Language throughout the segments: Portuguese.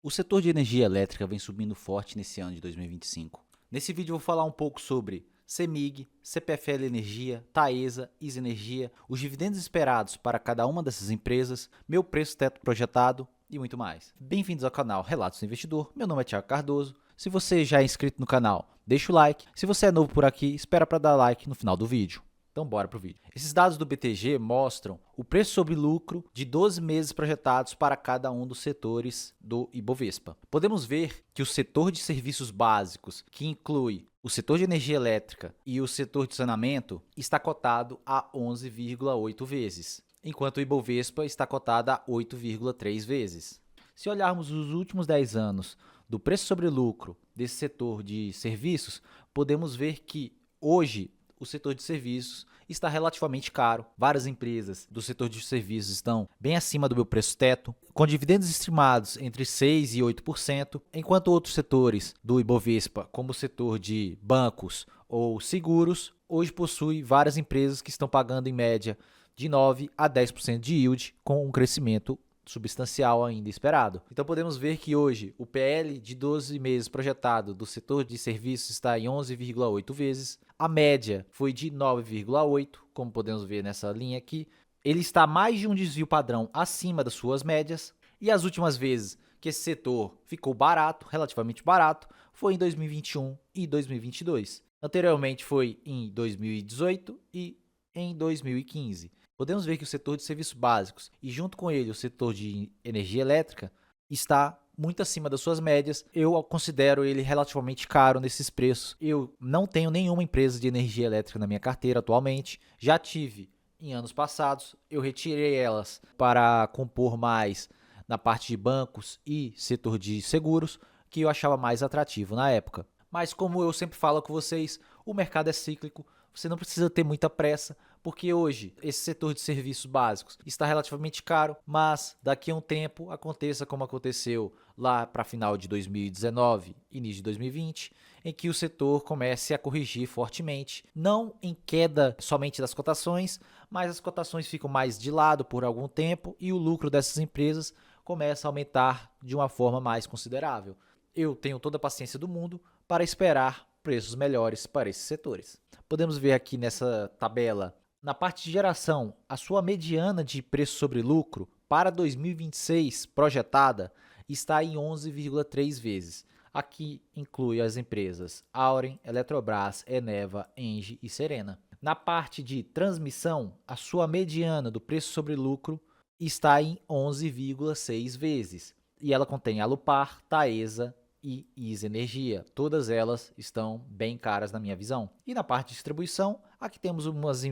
O setor de energia elétrica vem subindo forte nesse ano de 2025. Nesse vídeo eu vou falar um pouco sobre CEMIG, CPFL Energia, Taesa, ISA Energia, os dividendos esperados para cada uma dessas empresas, meu preço teto projetado e muito mais. Bem-vindos ao canal Relatos do Investidor, meu nome é Thiago Cardoso. Se você já é inscrito no canal, deixa o like. Se você é novo por aqui, espera para dar like no final do vídeo. Então bora pro vídeo. Esses dados do BTG mostram o preço sobre lucro de 12 meses projetados para cada um dos setores do Ibovespa. Podemos ver que o setor de serviços básicos, que inclui o setor de energia elétrica e o setor de saneamento, está cotado a 11,8 vezes, enquanto o Ibovespa está cotado a 8,3 vezes. Se olharmos os últimos 10 anos do preço sobre lucro desse setor de serviços, podemos ver que hoje o setor de serviços está relativamente caro. Várias empresas do setor de serviços estão bem acima do meu preço teto, com dividendos estimados entre 6% e 8%, enquanto outros setores do Ibovespa, como o setor de bancos ou seguros, hoje possui várias empresas que estão pagando em média de 9% a 10% de yield, com um crescimento substancial ainda esperado. Então podemos ver que hoje o PL de 12 meses projetado do setor de serviços está em 11,8 vezes. A média foi de 9,8, como podemos ver nessa linha aqui. Ele está mais de um desvio padrão acima das suas médias. E as últimas vezes que esse setor ficou barato, relativamente barato, foi em 2021 e 2022. Anteriormente foi em 2018 e em 2015. Podemos ver que o setor de serviços básicos e junto com ele o setor de energia elétrica está muito acima das suas médias. Eu considero ele relativamente caro nesses preços. Eu não tenho nenhuma empresa de energia elétrica na minha carteira atualmente. Já tive em anos passados, eu retirei elas para compor mais na parte de bancos e setor de seguros, que eu achava mais atrativo na época. Mas como eu sempre falo com vocês, o mercado é cíclico, você não precisa ter muita pressa, porque hoje esse setor de serviços básicos está relativamente caro, mas daqui a um tempo aconteça como aconteceu lá para final de 2019, início de 2020, em que o setor comece a corrigir fortemente, não em queda somente das cotações, mas as cotações ficam mais de lado por algum tempo e o lucro dessas empresas começa a aumentar de uma forma mais considerável. Eu tenho toda a paciência do mundo para esperar preços melhores para esses setores. Podemos ver aqui nessa tabela, na parte de geração, a sua mediana de preço sobre lucro para 2026 projetada está em 11,3 vezes. Aqui inclui as empresas Auren, Eletrobras, Eneva, Engie e Serena. Na parte de transmissão, a sua mediana do preço sobre lucro está em 11,6 vezes. E ela contém Alupar, Taesa e ISA Energia. Todas elas estão bem caras na minha visão. E na parte de distribuição, aqui temos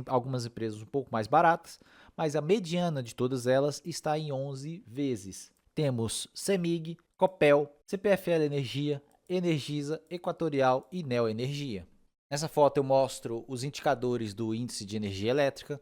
algumas empresas um pouco mais baratas, mas a mediana de todas elas está em 11 vezes. Temos CEMIG, Copel, CPFL Energia, Energisa, Equatorial e Neo Energia. Nessa foto eu mostro os indicadores do índice de energia elétrica.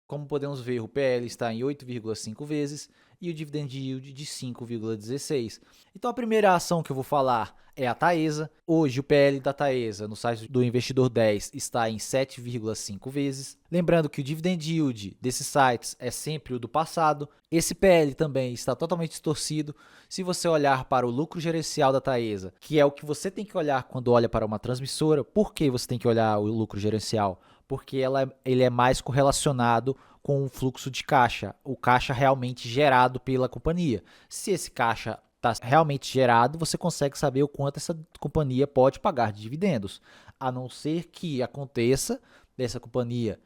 Como podemos ver, o PL está em 8,5 vezes e o dividend yield de 5,16. Então a primeira ação que eu vou falar é a Taesa. Hoje o PL da Taesa no site do Investidor 10 está em 7,5 vezes. Lembrando que o dividend yield desses sites é sempre o do passado. Esse PL também está totalmente distorcido. Se você olhar para o lucro gerencial da Taesa, que é o que você tem que olhar quando olha para uma transmissora, por que você tem que olhar o lucro gerencial? Porque ele é mais correlacionado com o fluxo de caixa, o caixa realmente gerado pela companhia. Se esse caixa está realmente gerado, você consegue saber o quanto essa companhia pode pagar de dividendos, a não ser que aconteça dessa companhia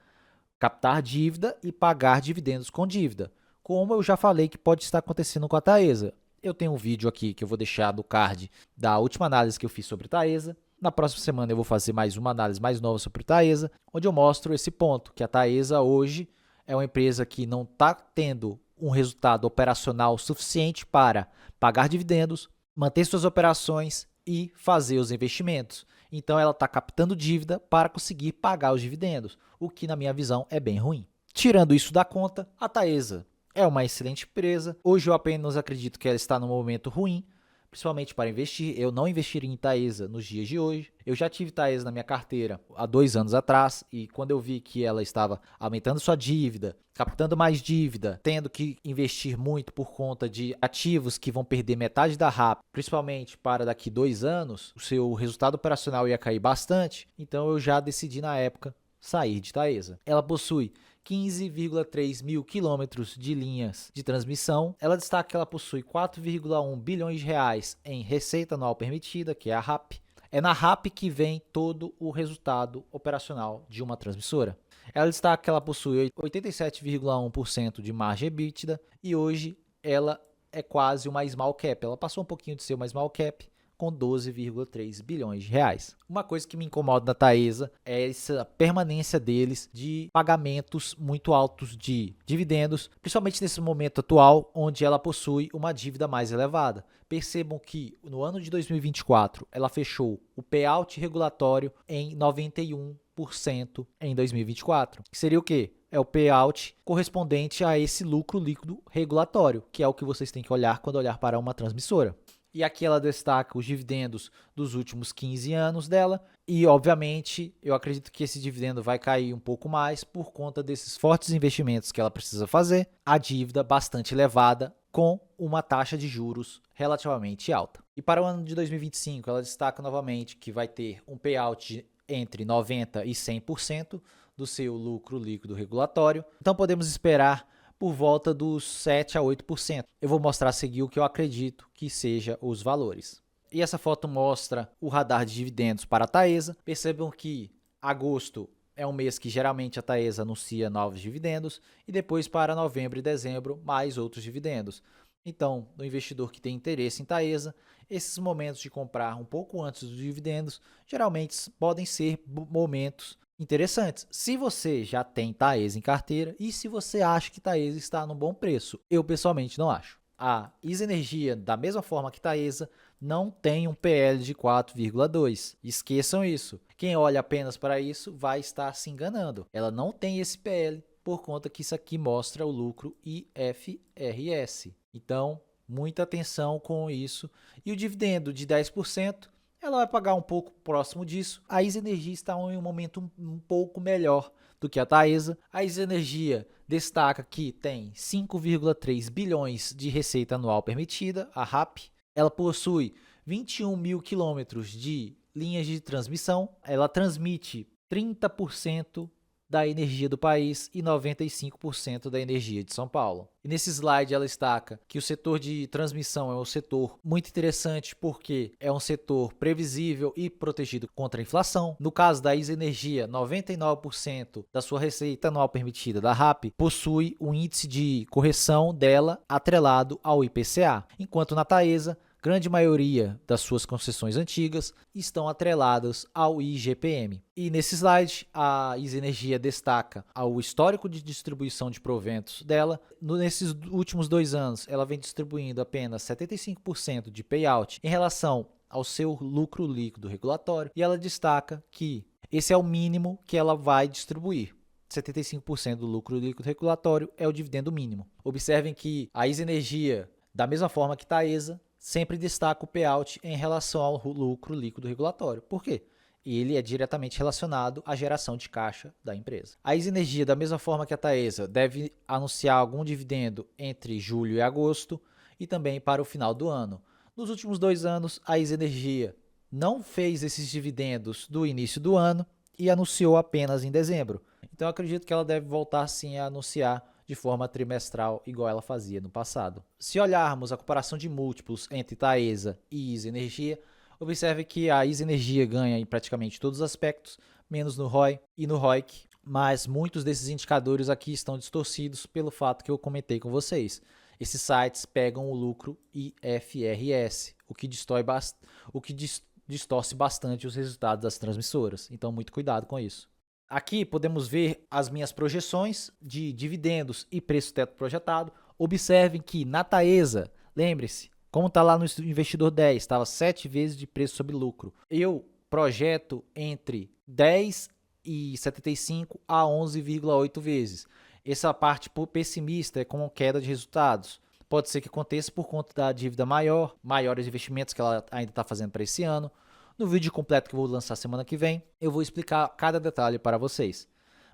captar dívida e pagar dividendos com dívida, como eu já falei que pode estar acontecendo com a Taesa. Eu tenho um vídeo aqui que eu vou deixar no card da última análise que eu fiz sobre Taesa. Na próxima semana eu vou fazer mais uma análise mais nova sobre Taesa, onde eu mostro esse ponto, que a Taesa hoje é uma empresa que não está tendo um resultado operacional suficiente para pagar dividendos, manter suas operações e fazer os investimentos. Então ela está captando dívida para conseguir pagar os dividendos, o que na minha visão é bem ruim. Tirando isso da conta, a Taesa é uma excelente empresa. Hoje eu apenas acredito que ela está num momento ruim, principalmente para investir. Eu não investiria em Taesa nos dias de hoje. Eu já tive Taesa na minha carteira há 2 anos atrás e quando eu vi que ela estava aumentando sua dívida, captando mais dívida, tendo que investir muito por conta de ativos que vão perder metade da RAP, principalmente para daqui 2 anos, o seu resultado operacional ia cair bastante, então eu já decidi na época sair de Taesa. Ela possui 15,3 mil quilômetros de linhas de transmissão. Ela destaca que ela possui 4,1 bilhões de reais em receita anual permitida, que é a RAP. É na RAP que vem todo o resultado operacional de uma transmissora. Ela destaca que ela possui 87,1% de margem EBITDA e hoje ela é quase uma small cap. Ela passou um pouquinho de ser uma small cap, com 12,3 bilhões de reais. Uma coisa que me incomoda na Taesa é essa permanência deles de pagamentos muito altos de dividendos, principalmente nesse momento atual, onde ela possui uma dívida mais elevada. Percebam que no ano de 2024 ela fechou o payout regulatório em 91% em 2024. Que seria o quê? É o payout correspondente a esse lucro líquido regulatório, que é o que vocês têm que olhar quando olhar para uma transmissora. E aqui ela destaca os dividendos dos últimos 15 anos dela. E, obviamente, eu acredito que esse dividendo vai cair um pouco mais por conta desses fortes investimentos que ela precisa fazer. A dívida bastante elevada com uma taxa de juros relativamente alta. E para o ano de 2025, ela destaca novamente que vai ter um payout entre 90% e 100% do seu lucro líquido regulatório. Então, podemos esperar por volta dos 7 a 8%. Eu vou mostrar a seguir o que eu acredito que seja os valores. E essa foto mostra o radar de dividendos para a Taesa. Percebam que agosto é um mês que geralmente a Taesa anuncia novos dividendos e depois para novembro e dezembro mais outros dividendos. Então, o investidor que tem interesse em Taesa, esses momentos de comprar um pouco antes dos dividendos geralmente podem ser momentos interessantes. Se você já tem Taesa em carteira e se você acha que Taesa está num bom preço, eu pessoalmente não acho. A ISA Energia, da mesma forma que Taesa, não tem um PL de 4,2. Esqueçam isso. Quem olha apenas para isso vai estar se enganando. Ela não tem esse PL por conta que isso aqui mostra o lucro IFRS. Então, muita atenção com isso. E o dividendo de 10%, ela vai pagar um pouco próximo disso. A ISA Energia está em um momento um pouco melhor do que a Taesa. A ISA Energia destaca que tem 5,3 bilhões de receita anual permitida, a RAP. Ela possui 21 mil quilômetros de linhas de transmissão. Ela transmite 30% da energia do país e 95% da energia de São Paulo. E nesse slide ela destaca que o setor de transmissão é um setor muito interessante porque é um setor previsível e protegido contra a inflação. No caso da ISA Energia, 99% da sua receita anual permitida da RAP possui um índice de correção dela atrelado ao IPCA, enquanto na Taesa, grande maioria das suas concessões antigas estão atreladas ao IGPM. E nesse slide, a ISA Energia destaca o histórico de distribuição de proventos dela. Nesses últimos 2 anos, ela vem distribuindo apenas 75% de payout em relação ao seu lucro líquido regulatório. E ela destaca que esse é o mínimo que ela vai distribuir. 75% do lucro líquido regulatório é o dividendo mínimo. Observem que a ISA Energia, da mesma forma que Taesa, sempre destaca o payout em relação ao lucro líquido regulatório. Por quê? Ele é diretamente relacionado à geração de caixa da empresa. A ISA Energia, da mesma forma que a Taesa, deve anunciar algum dividendo entre julho e agosto e também para o final do ano. Nos últimos 2 anos, a ISA Energia não fez esses dividendos do início do ano e anunciou apenas em dezembro. Então, eu acredito que ela deve voltar sim a anunciar de forma trimestral, igual ela fazia no passado. Se olharmos a comparação de múltiplos entre Taesa e ISA Energia, observe que a ISA Energia ganha em praticamente todos os aspectos, menos no ROI e no ROIC, mas muitos desses indicadores aqui estão distorcidos pelo fato que eu comentei com vocês. Esses sites pegam o lucro IFRS, o que distorce bastante os resultados das transmissoras. Então, muito cuidado com isso. Aqui podemos ver as minhas projeções de dividendos e preço teto projetado. Observem que na Taesa, lembre-se, como está lá no Investidor 10, estava 7 vezes de preço sobre lucro. Eu projeto entre 10,75 a 11,8 vezes. Essa parte pessimista é com queda de resultados. pode ser que aconteça por conta da dívida maior, maiores investimentos que ela ainda está fazendo para esse ano. No vídeo completo que eu vou lançar semana que vem, eu vou explicar cada detalhe para vocês.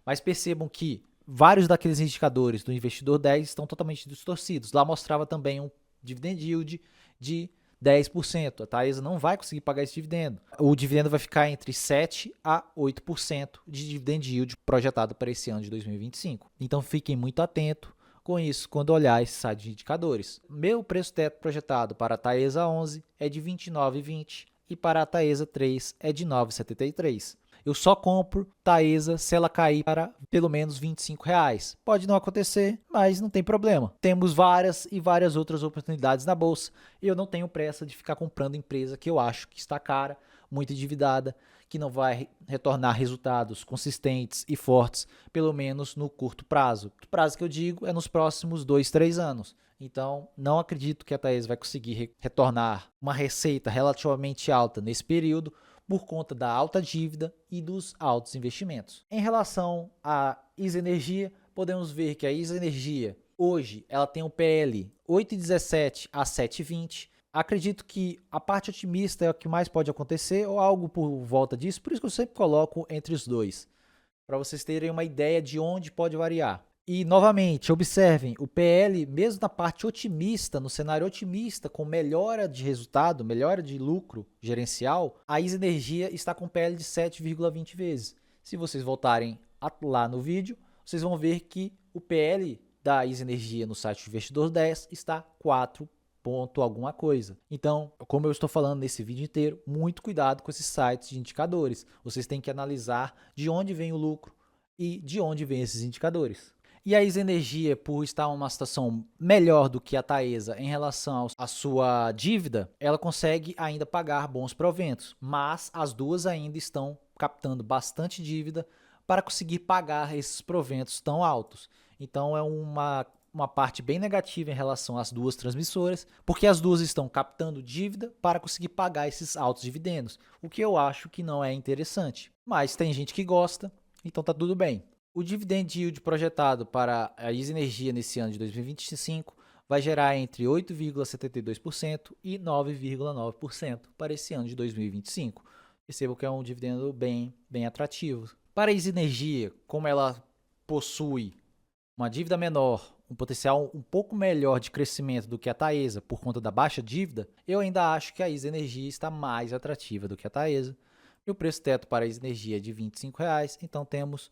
Mas percebam que vários daqueles indicadores do investidor 10 estão totalmente distorcidos. Lá mostrava também um dividend yield de 10%. A Taesa não vai conseguir pagar esse dividendo. O dividendo vai ficar entre 7% a 8% de dividend yield projetado para esse ano de 2025. Então fiquem muito atentos com isso quando olhar esse site de indicadores. Meu preço teto projetado para a Taesa 11 é de R$ 29,20 e para a Taesa 3 é de R$ 9,73. Eu só compro Taesa se ela cair para pelo menos R$ 25,00. Pode não acontecer, mas não tem problema. Temos várias e várias outras oportunidades na bolsa e eu não tenho pressa de ficar comprando empresa que eu acho que está cara, muito endividada, que não vai retornar resultados consistentes e fortes, pelo menos no curto prazo. O prazo que eu digo é nos próximos 2, 3 anos. Então, não acredito que a Taesa vai conseguir retornar uma receita relativamente alta nesse período, por conta da alta dívida e dos altos investimentos. Em relação à ISA Energia, podemos ver que a ISA Energia, hoje, ela tem um PL 8,17 a 7,20. Acredito que a parte otimista é o que mais pode acontecer, ou algo por volta disso, por isso que eu sempre coloco entre os dois, para vocês terem uma ideia de onde pode variar. E, novamente, observem, o PL, mesmo na parte otimista, no cenário otimista, com melhora de resultado, melhora de lucro gerencial, a ISA Energia está com PL de 7,20 vezes. Se vocês voltarem lá no vídeo, vocês vão ver que o PL da ISA Energia no site Investidor 10 está 4 ponto alguma coisa. Então, como eu estou falando nesse vídeo inteiro, muito cuidado com esses sites de indicadores. Vocês têm que analisar de onde vem o lucro e de onde vem esses indicadores. E a ISA Energia, por estar em uma situação melhor do que a Taesa em relação à sua dívida, ela consegue ainda pagar bons proventos, mas as duas ainda estão captando bastante dívida para conseguir pagar esses proventos tão altos. Então é uma parte bem negativa em relação às duas transmissoras, porque as duas estão captando dívida para conseguir pagar esses altos dividendos, o que eu acho que não é interessante. Mas tem gente que gosta, então tá tudo bem. O dividend yield projetado para a ISA Energia nesse ano de 2025 vai gerar entre 8,72% e 9,9% para esse ano de 2025. Percebo que é um dividendo bem atrativo. Para a ISA Energia, como ela possui uma dívida menor, um potencial um pouco melhor de crescimento do que a Taesa por conta da baixa dívida, eu ainda acho que a ISA Energia está mais atrativa do que a Taesa. E o preço teto para a ISA Energia é de R$ 25,00, então temos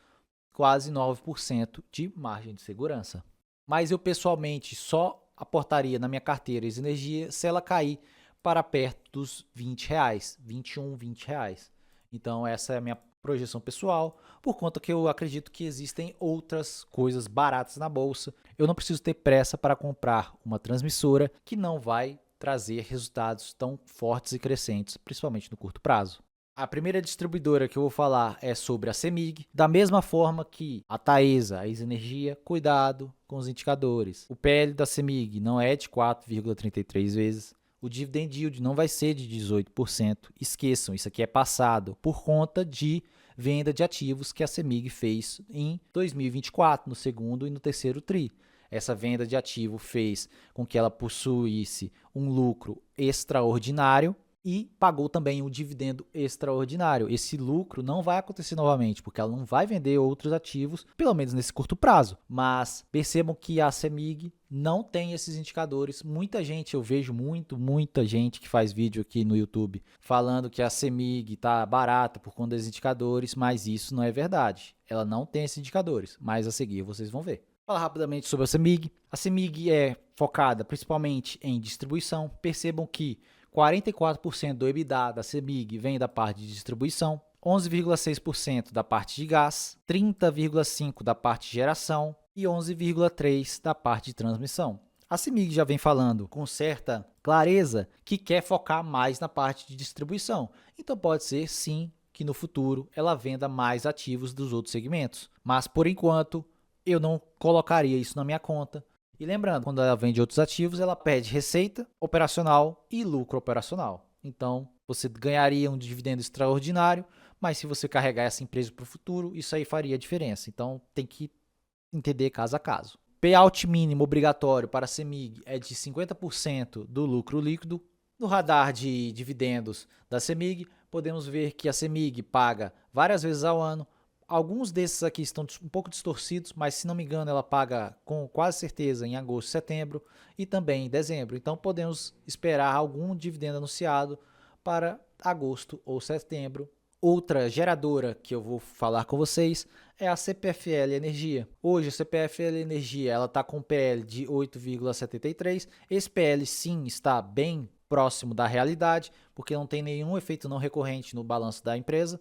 quase 9% de margem de segurança. Mas eu pessoalmente só aportaria na minha carteira ISA Energia se ela cair para perto dos R$20, 21, R$20. Então essa é a minha projeção pessoal, por conta que eu acredito que existem outras coisas baratas na bolsa. Eu não preciso ter pressa para comprar uma transmissora que não vai trazer resultados tão fortes e crescentes, principalmente no curto prazo. A primeira distribuidora que eu vou falar é sobre a CEMIG, da mesma forma que a Taesa, a ISA Energia, cuidado com os indicadores. O PL da CEMIG não é de 4,33 vezes, o dividend yield não vai ser de 18%, esqueçam, isso aqui é passado por conta de venda de ativos que a CEMIG fez em 2024, no segundo e no terceiro TRI. Essa venda de ativo fez com que ela possuísse um lucro extraordinário e pagou também um dividendo extraordinário. Esse lucro não vai acontecer novamente, porque ela não vai vender outros ativos, pelo menos nesse curto prazo. Mas percebam que a CEMIG não tem esses indicadores. Muita gente, eu vejo muita gente que faz vídeo aqui no YouTube falando que a CEMIG está barata por conta dos indicadores, mas isso não é verdade. Ela não tem esses indicadores, mas a seguir vocês vão ver. Falar rapidamente sobre a CEMIG. A CEMIG é focada principalmente em distribuição. Percebam que 44% do EBITDA da CEMIG vem da parte de distribuição, 11,6% da parte de gás, 30,5% da parte de geração e 11,3% da parte de transmissão. A CEMIG já vem falando com certa clareza que quer focar mais na parte de distribuição, então pode ser sim que no futuro ela venda mais ativos dos outros segmentos, mas por enquanto eu não colocaria isso na minha conta. E lembrando, quando ela vende outros ativos, ela pede receita operacional e lucro operacional. Então, você ganharia um dividendo extraordinário, mas se você carregar essa empresa para o futuro, isso aí faria diferença. Então, tem que entender caso a caso. payout mínimo obrigatório para a CEMIG é de 50% do lucro líquido. No radar de dividendos da CEMIG, podemos ver que a CEMIG paga várias vezes ao ano. Alguns desses aqui estão um pouco distorcidos, mas se não me engano ela paga com quase certeza em agosto, setembro e também em dezembro. Então podemos esperar algum dividendo anunciado para agosto ou setembro. Outra geradora que eu vou falar com vocês é a CPFL Energia. Hoje a CPFL Energia ela está com PL de 8,73. Esse PL sim está bem próximo da realidade, porque não tem nenhum efeito não recorrente no balanço da empresa.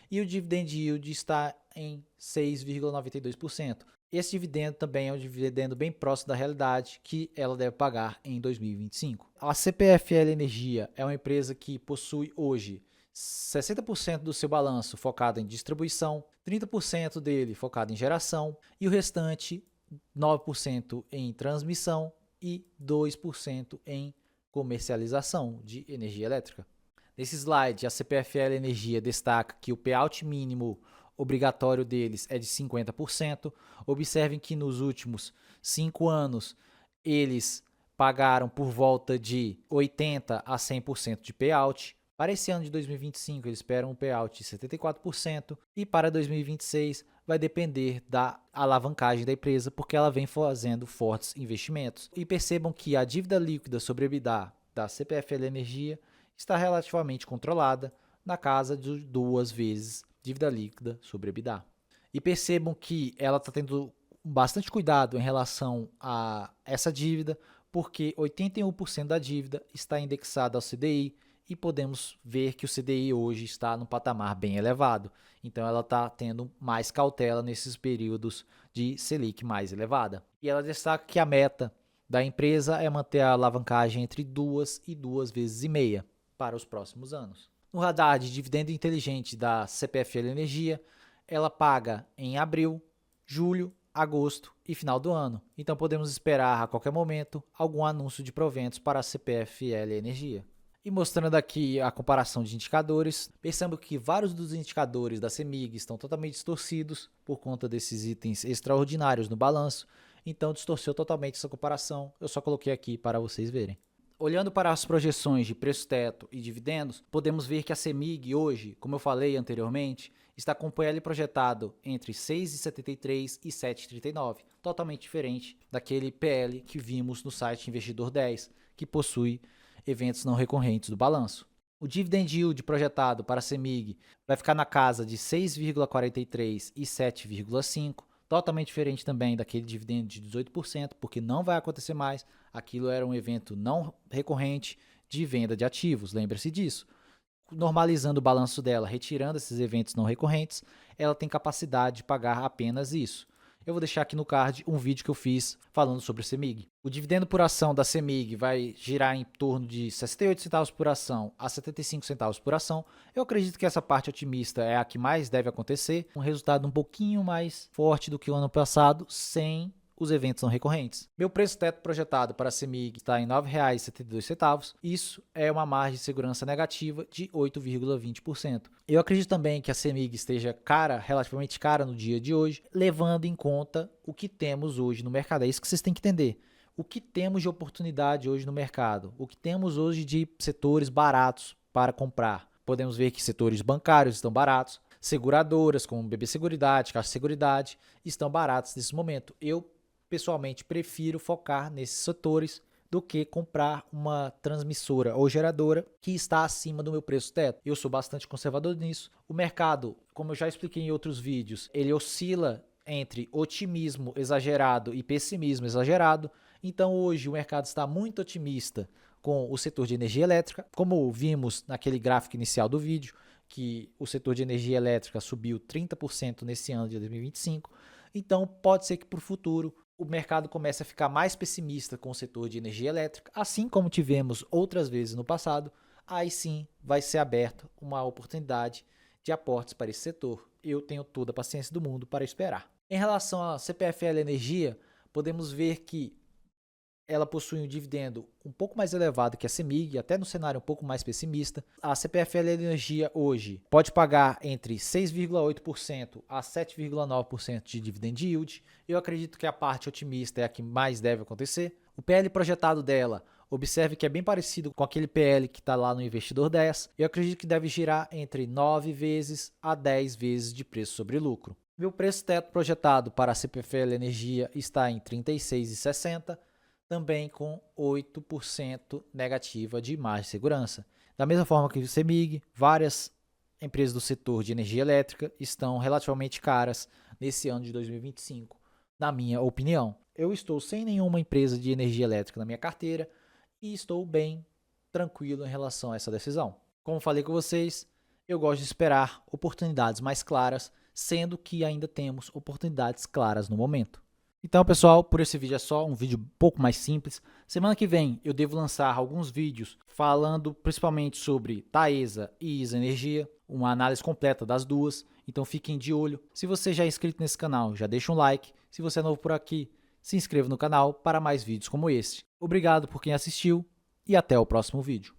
E o dividend yield está em 6,92%. Esse dividendo também é um dividendo bem próximo da realidade que ela deve pagar em 2025. A CPFL Energia é uma empresa que possui hoje 60% do seu balanço focado em distribuição, 30% dele focado em geração e o restante 9% em transmissão e 2% em comercialização de energia elétrica. Nesse slide, a CPFL Energia destaca que o payout mínimo obrigatório deles é de 50%. Observem que nos últimos 5 anos eles pagaram por volta de 80% a 100% de payout. Para esse ano de 2025, eles esperam um payout de 74% e para 2026 vai depender da alavancagem da empresa, porque ela vem fazendo fortes investimentos. E percebam que a dívida líquida sobre EBITDA da CPFL Energia está relativamente controlada, na casa de 2 vezes dívida líquida sobre EBITDA. E percebam que ela está tendo bastante cuidado em relação a essa dívida, porque 81% da dívida está indexada ao CDI e podemos ver que o CDI hoje está num patamar bem elevado. Então ela está tendo mais cautela nesses períodos de Selic mais elevada. E ela destaca que a meta da empresa é manter a alavancagem entre 2 e 2,5 vezes para os próximos anos. No radar de dividendo inteligente da CPFL Energia, ela paga em abril, julho, agosto e final do ano. Então podemos esperar a qualquer momento algum anúncio de proventos para a CPFL Energia. E mostrando aqui a comparação de indicadores, percebemos que vários dos indicadores da CEMIG estão totalmente distorcidos por conta desses itens extraordinários no balanço, então distorceu totalmente essa comparação, eu só coloquei aqui para vocês verem. Olhando para as projeções de preço-teto e dividendos, podemos ver que a CEMIG hoje, como eu falei anteriormente, está com o PL projetado entre 6,73 e 7,39, totalmente diferente daquele PL que vimos no site Investidor 10, que possui eventos não recorrentes do balanço. O dividend yield projetado para a CEMIG vai ficar na casa de 6,43 e 7,5, totalmente diferente também daquele dividendo de 18%, porque não vai acontecer mais. Aquilo era um evento não recorrente de venda de ativos, lembre-se disso. Normalizando o balanço dela, retirando esses eventos não recorrentes, ela tem capacidade de pagar apenas isso. Eu vou deixar aqui no card um vídeo que eu fiz falando sobre a CEMIG. O dividendo por ação da CEMIG vai girar em torno de 68 centavos por ação a 75 centavos por ação. Eu acredito que essa parte otimista é a que mais deve acontecer, um resultado um pouquinho mais forte do que o ano passado, sem os eventos não recorrentes. Meu preço teto projetado para a CEMIG está em R$ 9,72. Isso é uma margem de segurança negativa de 8,20%. Eu acredito também que a CEMIG esteja relativamente cara no dia de hoje, levando em conta o que temos hoje no mercado. É isso que vocês têm que entender. O que temos de oportunidade hoje no mercado? O que temos hoje de setores baratos para comprar? Podemos ver que setores bancários estão baratos, seguradoras como BB Seguridade, Caixa Seguridade estão baratos nesse momento. Eu pessoalmente prefiro focar nesses setores do que comprar uma transmissora ou geradora que está acima do meu preço teto. Eu sou bastante conservador nisso. O mercado, como eu já expliquei em outros vídeos, ele oscila entre otimismo exagerado e pessimismo exagerado. Então hoje o mercado está muito otimista com o setor de energia elétrica, como vimos naquele gráfico inicial do vídeo, que o setor de energia elétrica subiu 30% nesse ano de 2025. Então pode ser que para o futuro o mercado começa a ficar mais pessimista com o setor de energia elétrica, assim como tivemos outras vezes no passado, aí sim vai ser aberta uma oportunidade de aportes para esse setor. Eu tenho toda a paciência do mundo para esperar. Em relação à CPFL Energia, podemos ver que ela possui um dividendo um pouco mais elevado que a CEMIG, até no cenário um pouco mais pessimista. A CPFL Energia hoje pode pagar entre 6,8% a 7,9% de dividend yield. Eu acredito que a parte otimista é a que mais deve acontecer. O PL projetado dela, observe que é bem parecido com aquele PL que está lá no Investidor 10. Eu acredito que deve girar entre 9 vezes a 10 vezes de preço sobre lucro. Meu preço teto projetado para a CPFL Energia está em R$ 36,60, também com 8% negativa de margem de segurança. Da mesma forma que o CEMIG, várias empresas do setor de energia elétrica estão relativamente caras nesse ano de 2025, na minha opinião. Eu estou sem nenhuma empresa de energia elétrica na minha carteira e estou bem tranquilo em relação a essa decisão. Como falei com vocês, eu gosto de esperar oportunidades mais claras, sendo que ainda temos oportunidades claras no momento. Então, pessoal, por esse vídeo é só, um vídeo um pouco mais simples. Semana que vem eu devo lançar alguns vídeos falando principalmente sobre Taesa e ISA Energia, uma análise completa das duas, então fiquem de olho. Se você já é inscrito nesse canal, já deixa um like. Se você é novo por aqui, se inscreva no canal para mais vídeos como este. Obrigado por quem assistiu e até o próximo vídeo.